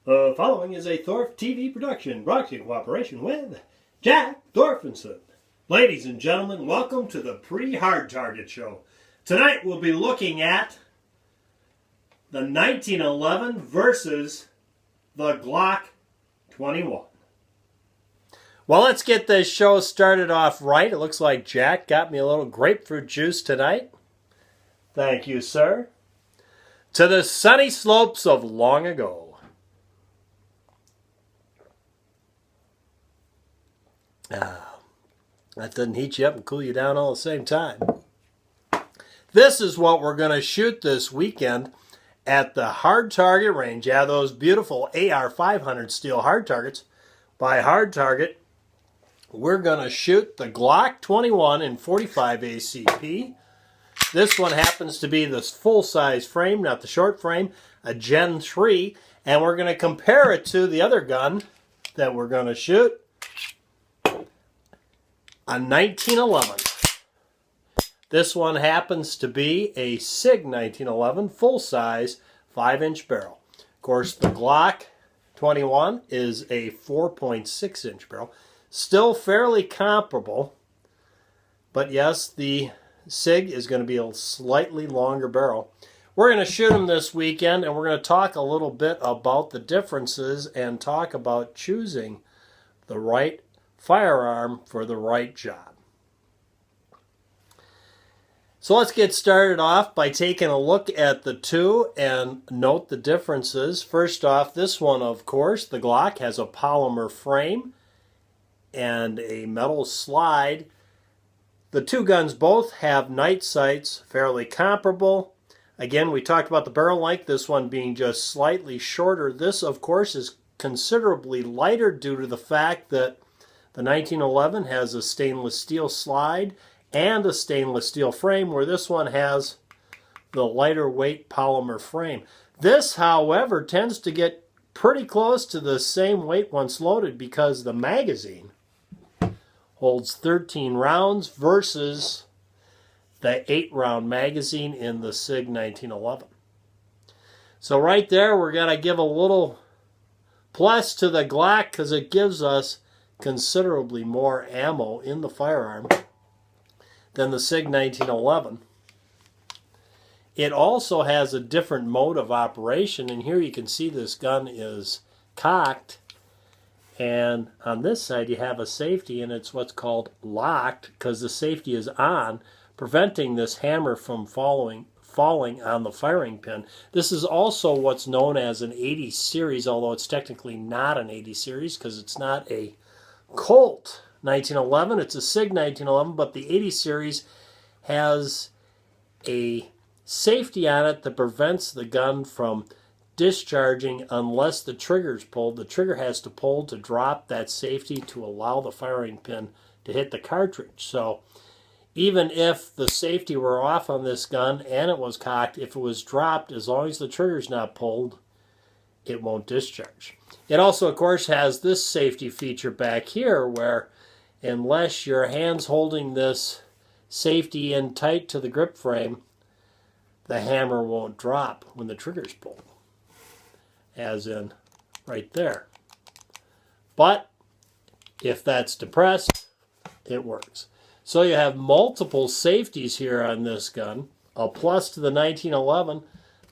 The following is a Thorpe TV production brought to you in cooperation with Jack Thorfinson. Ladies and gentlemen, welcome to the preHardTarget show. Tonight we'll be looking at the 1911 versus the Glock 21. Well, let's get this show started off right. It looks like Jack got me a little grapefruit juice tonight. Thank you, sir. To the sunny slopes of long ago. That doesn't heat you up and cool you down all at the same time. This is what we're going to shoot this weekend at the Hard Target range. Yeah, those beautiful AR-500 steel hard targets by Hard Target. We're going to shoot the Glock 21 in 45 ACP. This one happens to be the full-size frame, not the short frame, a Gen 3. And we're going to compare it to the other gun that we're going to shoot, a 1911. This one happens to be a SIG 1911 full-size 5-inch barrel. Of course, the Glock 21 is a 4.6-inch barrel. Still fairly comparable, but yes, the SIG is going to be a slightly longer barrel. We're going to shoot them this weekend, and we're going to talk a little bit about the differences and talk about choosing the right firearm for the right job. So let's get started off by taking a look at the two and note the differences. First off, this one, of course, the Glock has a polymer frame and a metal slide. The two guns both have night sights, fairly comparable. Again, we talked about the barrel length, this one being just slightly shorter. This, of course, is considerably lighter due to the fact that the 1911 has a stainless steel slide and a stainless steel frame, where this one has the lighter weight polymer frame. This, however, tends to get pretty close to the same weight once loaded because the magazine holds 13 rounds versus the 8-round magazine in the SIG 1911. So right there, we're going to give a little plus to the Glock because it gives us considerably more ammo in the firearm than the SIG 1911. It also has a different mode of operation, and here you can see this gun is cocked, and on this side you have a safety, and it's what's called locked because the safety is on, preventing this hammer from falling on the firing pin. This is also what's known as an 80 series, although it's technically not an 80 series because it's not a Colt 1911, it's a SIG 1911, but the 80 series has a safety on it that prevents the gun from discharging unless the trigger is pulled. The trigger has to pull to drop that safety to allow the firing pin to hit the cartridge. So even if the safety were off on this gun and it was cocked, if it was dropped, as long as the trigger's not pulled, it won't discharge. It also, of course, has this safety feature back here where unless your hand's holding this safety in tight to the grip frame, the hammer won't drop when the trigger's pulled, as in right there. But if that's depressed, it works. So you have multiple safeties here on this gun, a plus to the 1911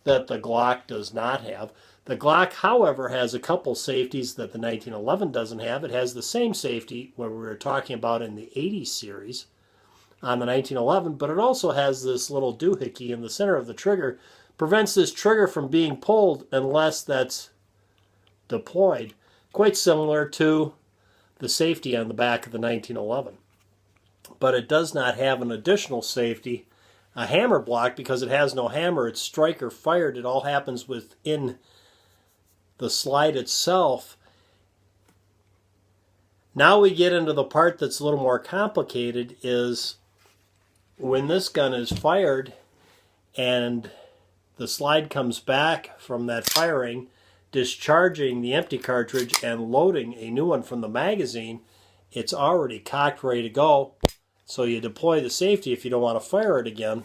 that the Glock does not have. The Glock, however, has a couple safeties that the 1911 doesn't have. It has the same safety where we were talking about in the 80 series on the 1911, but it also has this little doohickey in the center of the trigger, prevents this trigger from being pulled unless that's deployed. Quite similar to the safety on the back of the 1911. But it does not have an additional safety, a hammer block, because it has no hammer. It's striker fired. It all happens within the slide itself. Now we get into the part that's a little more complicated, is when this gun is fired and the slide comes back from that firing, discharging the empty cartridge and loading a new one from the magazine, it's already cocked, ready to go. So you deploy the safety if you don't want to fire it again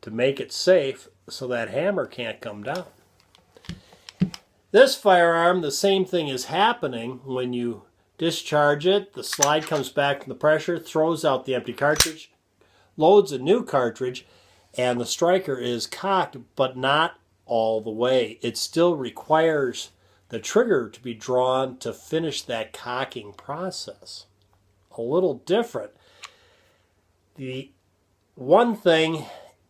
to make it safe so that hammer can't come down. This firearm, the same thing is happening. When you discharge it, the slide comes back from the pressure, throws out the empty cartridge, loads a new cartridge, and the striker is cocked, but not all the way. It still requires the trigger to be drawn to finish that cocking process. A little different. The one thing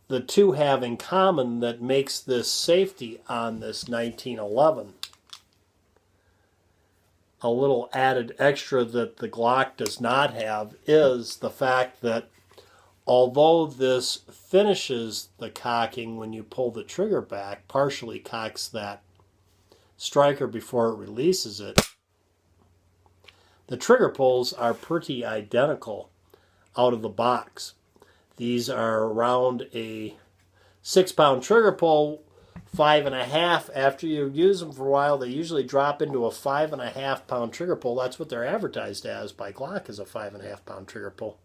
the two have in common that makes this safety on this 1911 a little added extra that the Glock does not have is the fact that although this finishes the cocking when you pull the trigger back, partially cocks that striker before it releases it, the trigger pulls are pretty identical out of the box. These are around a 6-pound trigger pull, 5.5. After you use them for a while, they usually drop into a 5.5-pound trigger pull. That's what they're advertised as by Glock, is a 5.5-pound trigger pull.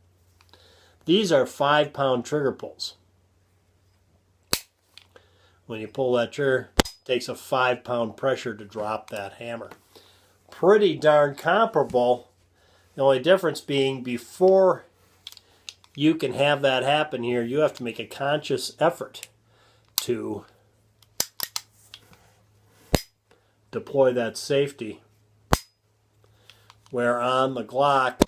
These are 5-pound trigger pulls. When you pull that trigger, it takes a 5-pound pressure to drop that hammer. Pretty darn comparable. The only difference being before you can have that happen here, you have to make a conscious effort to deploy that safety. Where on the Glock,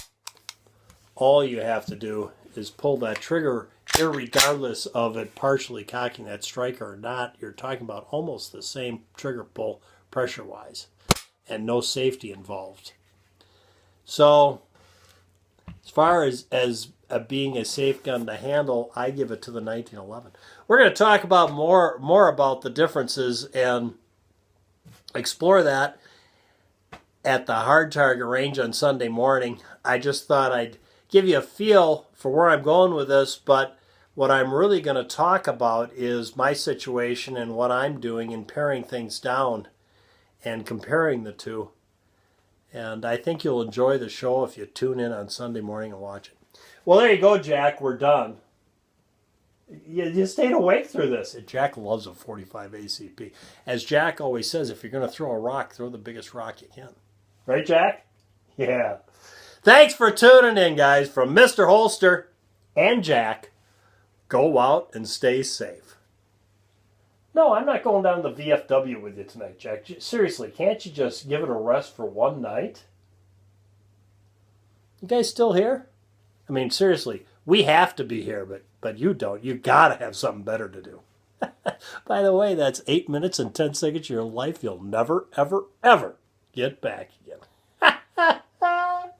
all you have to do is pull that trigger, irregardless of it partially cocking that striker or not. You're talking about almost the same trigger pull pressure-wise, and no safety involved. So, as far as being a safe gun to handle, I give it to the 1911. We're going to talk about more about the differences and explore that at the preHardTarget range on Sunday morning. I just thought I'd give you a feel for where I'm going with this, but what I'm really going to talk about is my situation and what I'm doing in paring things down and comparing the two. And I think you'll enjoy the show if you tune in on Sunday morning and watch it. Well, there you go, Jack. We're done. You stayed awake through this. Jack loves a 45 ACP. As Jack always says, if you're going to throw a rock, throw the biggest rock you can. Right, Jack? Yeah. Thanks for tuning in, guys. From Mr. Holster and Jack, go out and stay safe. No, I'm not going down to the VFW with you tonight, Jack. Seriously, can't you just give it a rest for one night? You guys still here? I mean, seriously, we have to be here, but you don't. You got to have something better to do. By the way, that's 8 minutes and 10 seconds of your life you'll never, ever, ever get back again.